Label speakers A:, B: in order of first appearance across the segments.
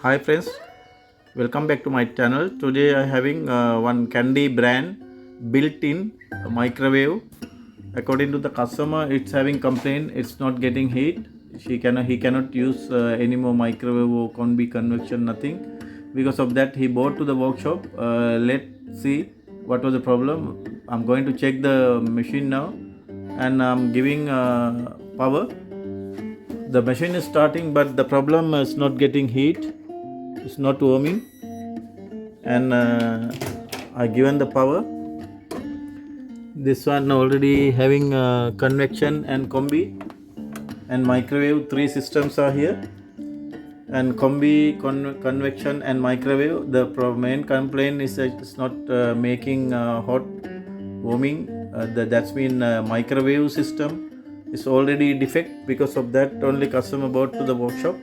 A: Hi friends, welcome back to my channel. Today I am having one candy brand built-in microwave. According to the customer, it's having complaint. It's not getting heat. He cannot use any more microwave or combi convection, nothing. Because of that, he bought to the workshop. Let's see what was the problem. I'm going to check the machine now, and I'm giving power. The machine is starting, but the problem is not getting heat. It's not warming, and I given the power. This one already having convection and combi and microwave. Three systems are here, and combi, convection and microwave. The main complaint is that it's not making hot warming. That's mean microwave system is already defect. Because of that, only customer brought to the workshop.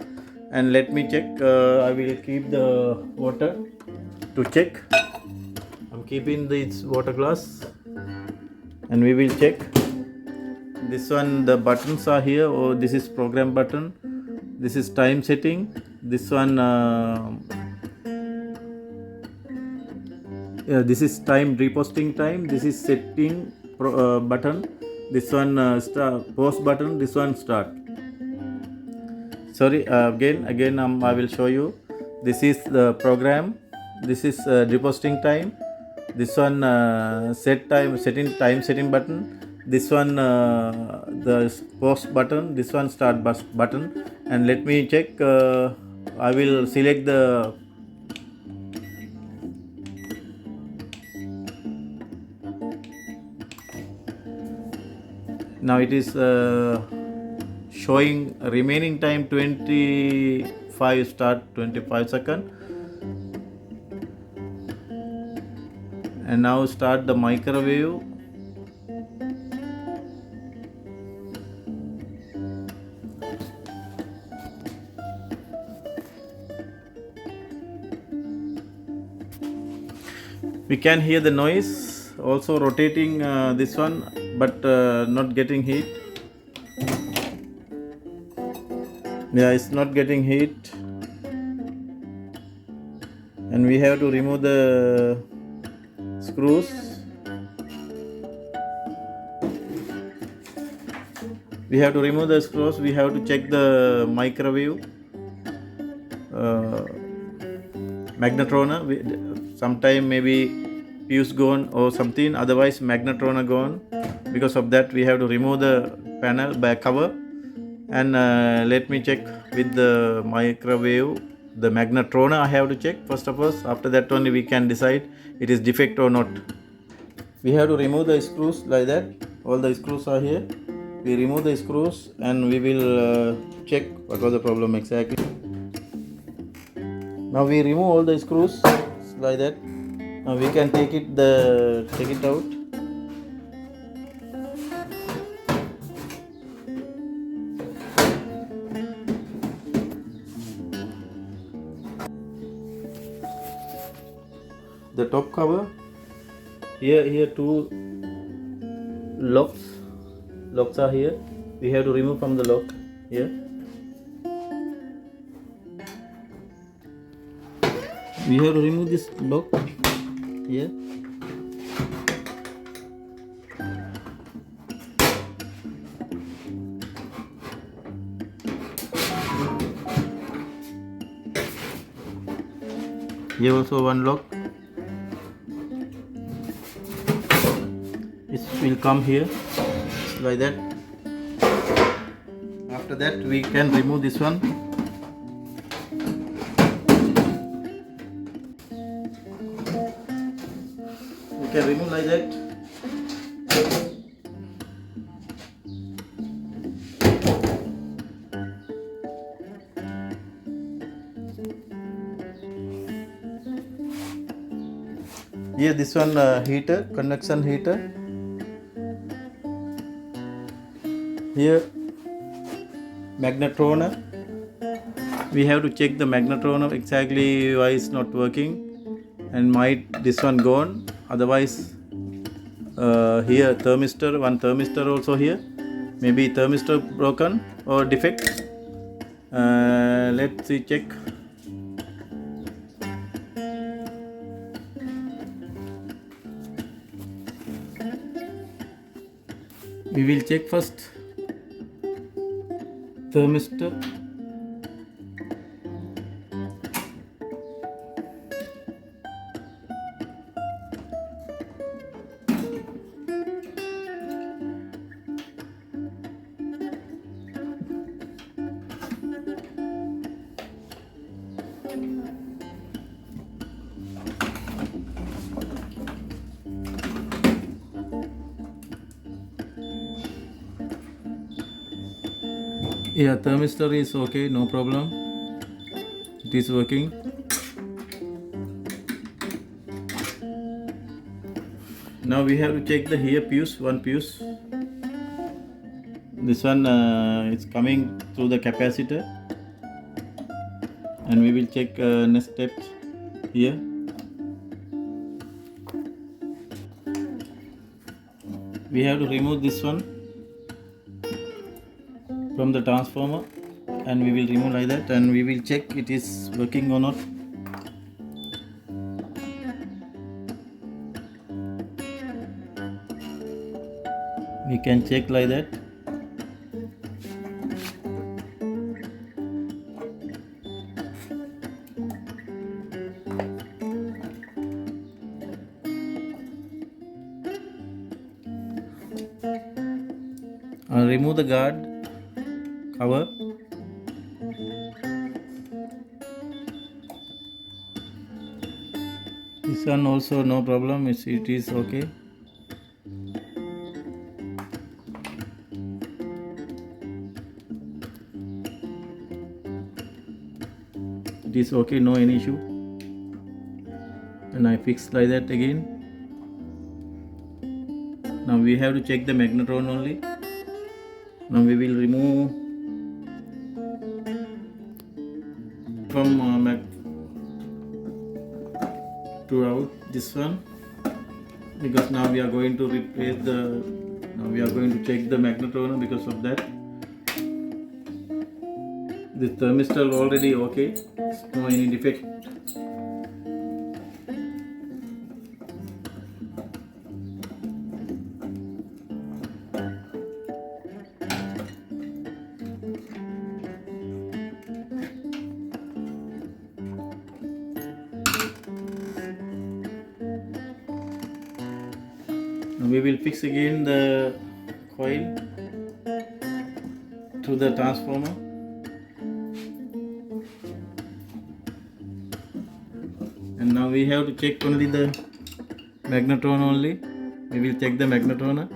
A: And let me check. I will keep the water to check. I'm keeping this water glass, and we will check. This one, the buttons are here. Oh, this is program button. This is time setting. This one, this is time, reposting time. This is setting button. This one pause button. This one start. Sorry, again I will show you. This is the program. This is reposting time. This one setting button. This one the pause button. This one start button. And let me check. I will select the now it is showing remaining time 25 start 25 second, and now start the microwave. We can hear the noise, also rotating this one, but not getting heat. Yeah, it's not getting heat, and we have to remove the screws. We have to remove the screws. We have to check the microwave magnetrona. Sometime maybe fuse gone or something, otherwise magnetrona gone. Because of that, we have to remove the panel back cover. And let me check with the microwave, the magnetrona I have to check first of all. After that only we can decide it is defect or not. We have to remove the screws like that. All the screws are here. We remove the screws and we will check what was the problem exactly. Now we remove all the screws like that. Now we can take it out. The top cover here two locks are here. We have to remove from the lock here. We have to remove this lock here. Here also one lock. It will come here like that. After that we can remove this one. We can remove like that. Here this one heater, conduction heater. Here magnetrona. We have to check the magnetrona exactly why it's not working, and might this one gone. Otherwise here thermistor, one thermistor also here. Maybe thermistor broken or defect. Let's see, check. We will check first thermistor. Yeah, thermistor is okay, no problem. It is working. Now we have to check the here fuse, one fuse. This one is coming through the capacitor, and we will check next steps here. We have to remove this one from the transformer, and we will remove like that, and we will check it is working or not. We can check like that. I'll remove the guard cover. This one also no problem, it is okay. It is okay, no any issue. And I fix like that again. Now we have to check the magnetron only. Now we will remove from to out this one, because now we are going to replace the, now we are going to check the magnetron. Because of that, this thermistor already okay, no any defect. We will fix again the coil to the transformer. And now we have to check only the magnetron only. We will check the magnetron.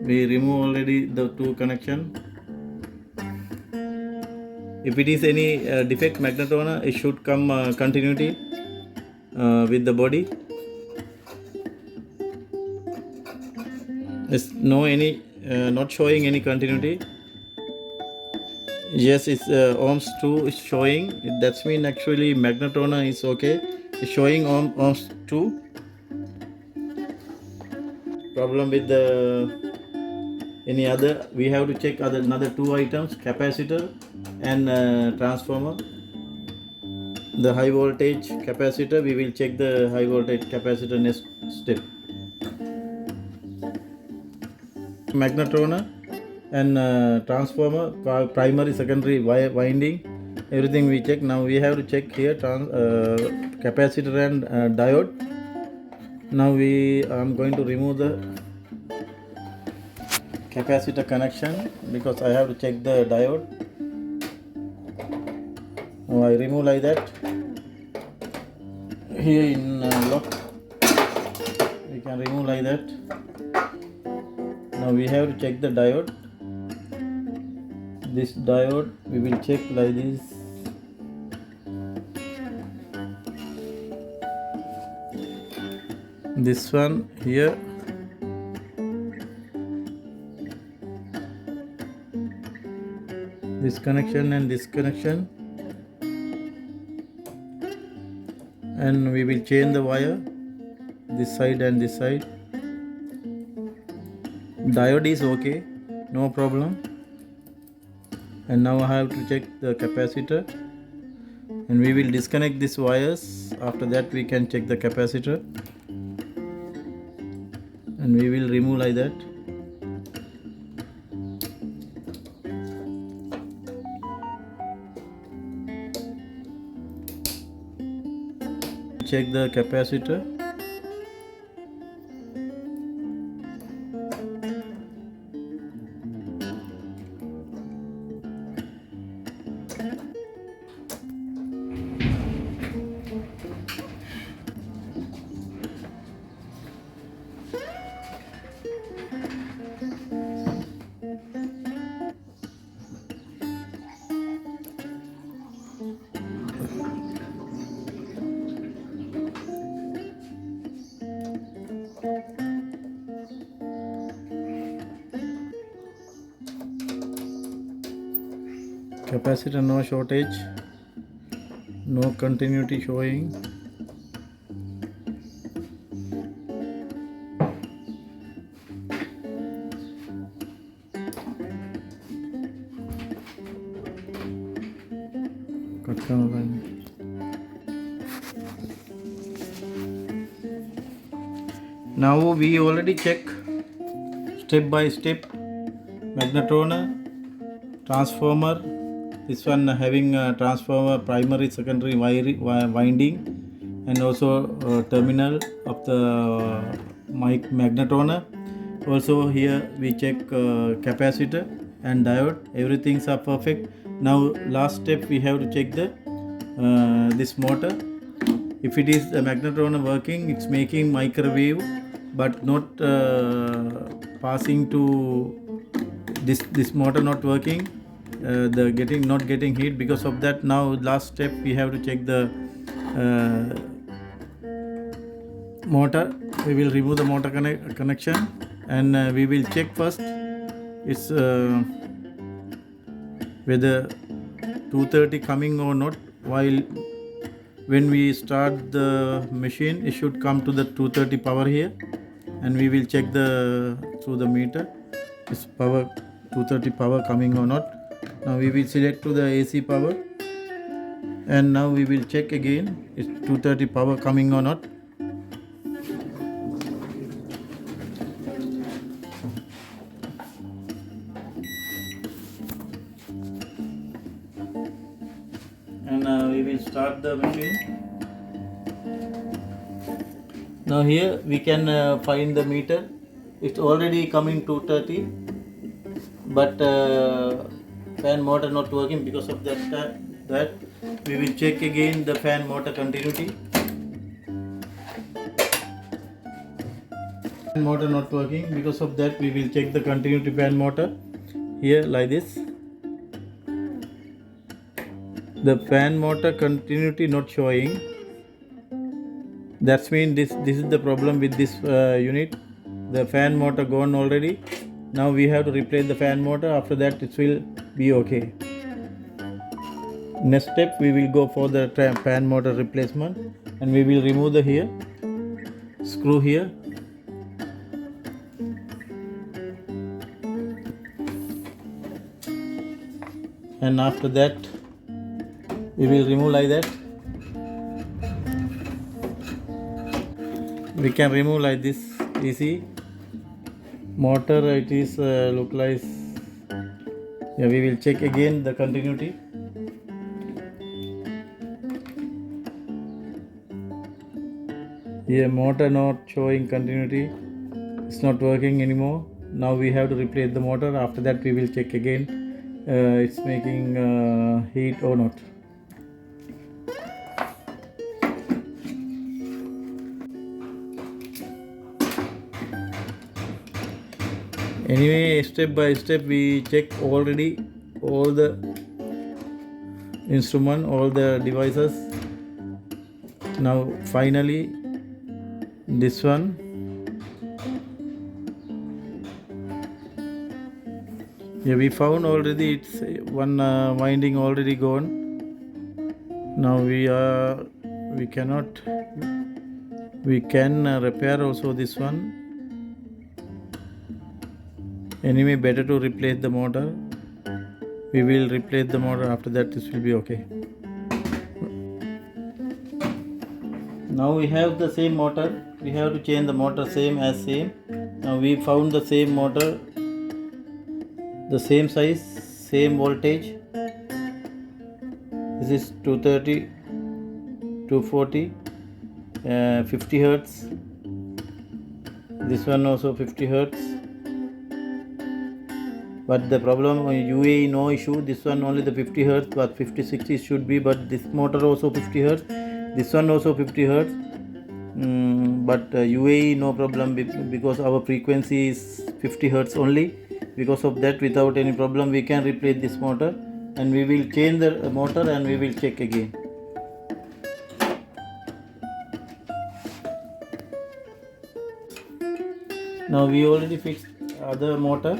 A: We remove already the two connection. If it is any defect magnetron, it should come continuity with the body. It's no any not showing any continuity. Yes, it's ohms 2 is showing. That's mean actually magnetron is okay. It's showing ohms 2. Problem with the any other, we have to check another two items, capacitor and transformer. The high voltage capacitor, we will check the high voltage capacitor next step. Magnetron and transformer, primary, secondary winding, everything we check. Now we have to check here capacitor and diode. Now I'm going to remove the capacitor connection because I have to check the diode. Now I remove like that. Here in lock, we can remove like that. Now we have to check the diode. This diode we will check like this. This one here. This connection and this connection. And we will change the wire, this side and this side. Diode is okay, no problem. And now I have to check the capacitor, and we will disconnect these wires. After that we can check the capacitor. and we will remove like that. Check the capacitor. Capacitor no shortage, no continuity showing. Now we already check step by step magnetoner, transformer. This one having transformer, primary, secondary winding, and also terminal of the magnetoner. Also here we check capacitor and diode. Everything's are perfect. Now last step we have to check the this motor. If it is the magnetoner working, it's making microwave, but not passing to this motor not working. The not getting heat. Because of that, now last step we have to check the motor. We will remove the motor connection, and we will check first it's whether 230 coming or not. While when we start the machine, it should come to the 230 power here, and we will check through the meter is power 230 power coming or not. Now we will select to the AC power, and now we will check again is 230 power coming or not. And we will start the machine. Now here we can find the meter. It's already coming 230, but fan motor not working. Because of that we will check again the fan motor continuity. Fan motor not working. Because of that we will check the continuity fan motor here like this. The fan motor continuity not showing. That's mean this is the problem with this unit. The fan motor gone already. Now we have to replace the fan motor. After that it will be okay. Next step we will go for the fan motor replacement, and we will remove the here screw here. And after that we will remove like that. We can remove like this easy. Motor it is look like. Yeah, we will check again the continuity. Here motor not showing continuity. It's not working anymore. Now we have to replace the motor. After that we will check again it's making heat or not. Anyway, step by step we check already all the instrument, all the devices. Now finally this one. Yeah, we found already it's one winding already gone. Now we can repair also this one. Anyway, better to replace the motor. We will replace the motor. After that this will be okay. Now we have the same motor. We have to change the motor same. Now we found the same motor, the same size, same voltage. This is 230, 240, 50 hertz. This one also 50 hertz. But the problem UAE no issue. This one only the 50 hertz, but 50 60 should be. But this motor also 50 hertz. This one also 50 hertz. But UAE no problem because our frequency is 50 hertz only. Because of that, without any problem, we can replace this motor, and we will change the motor and we will check again. Now we already fixed other motor,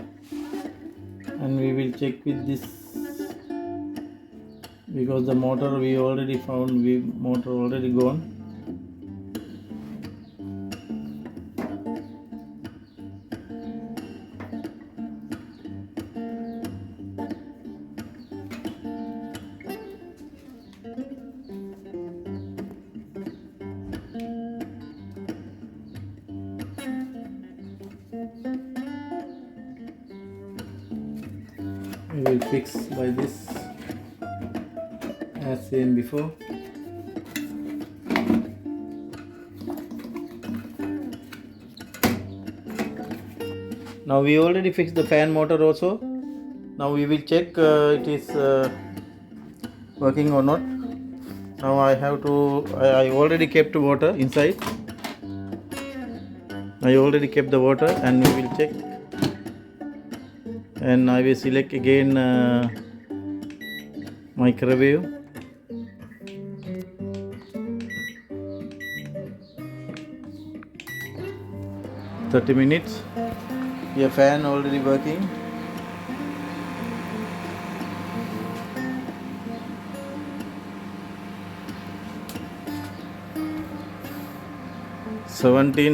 A: and we will check with this because the motor we already found, motor already gone. We will fix by this as seen before. Now we already fixed the fan motor also. Now we will check it is working or not. Now I already kept water inside. I already kept the water, and we will check. And I will select again microwave. "30 minutes. Your fan already working.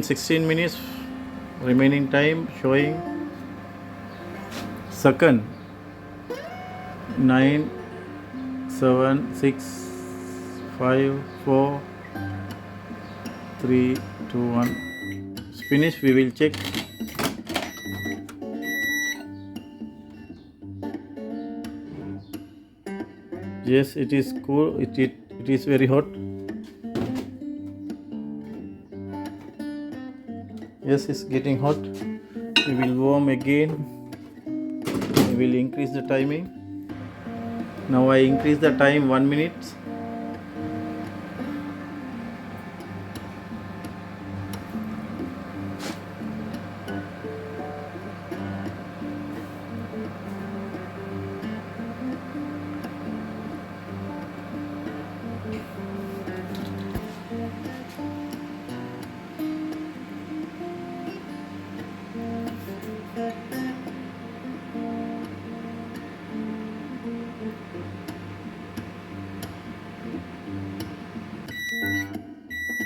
A: "16 minutes. Remaining time showing second. 9, 7, 6, 5, 4, 3, 2, 1. It's finished. We will check. Yes, it is cool. It is very hot. Yes, it's getting hot. We will warm again. We will increase the timing. Now I increase the time 1 minute.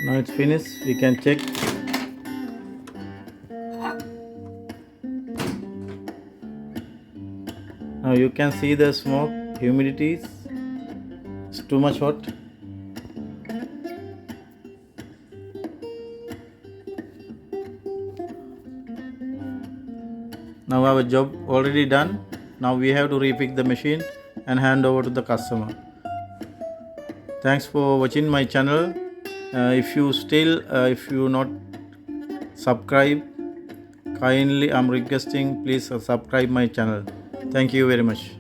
A: Now it's finished. We can check. Now you can see the smoke, humidity. It's too much hot. Now our job already done. Now we have to refix the machine and hand over to the customer. Thanks for watching my channel. If you not subscribe, kindly I'm requesting, please subscribe my channel. Thank you very much.